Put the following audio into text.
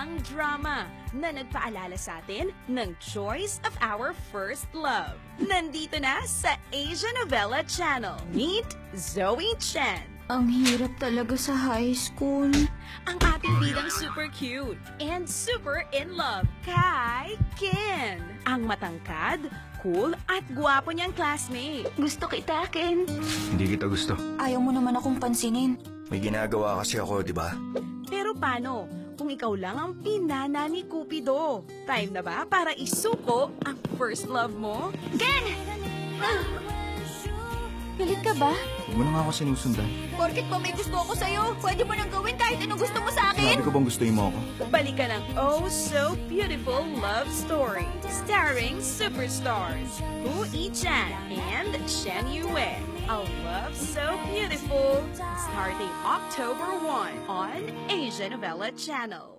ang drama na nagpaalala sa atin ng choice of our first love. Nandito na sa Asia Novela Channel. Meet Zoe Chen. Ang hirap talaga sa high school. Ang ating bidang super cute and super in love kay Ken. Ang matangkad, cool at gwapo niyang classmate. Gusto kita, Ken. Hindi kita gusto. Ayaw mo naman akong pansinin. May ginagawa kasi ako, di ba? Pero paano kung ikaw lang ang pinana ni Cupido? Time na ba para isuko ang first love mo? Ken! Galit ka ba? Huwag mo na nga ako sinusundan. Porkit pa may gusto ako sa'yo, pwede mo nang gawin kahit anong gusto mo sa akin. Sabi ko bang gustuin mo ako? Balikan ang Oh So Beautiful Love Story starring superstars Hu Yi-chan and Chen Yue. A Love So Beautiful starting October 1 on Asia Novela Channel.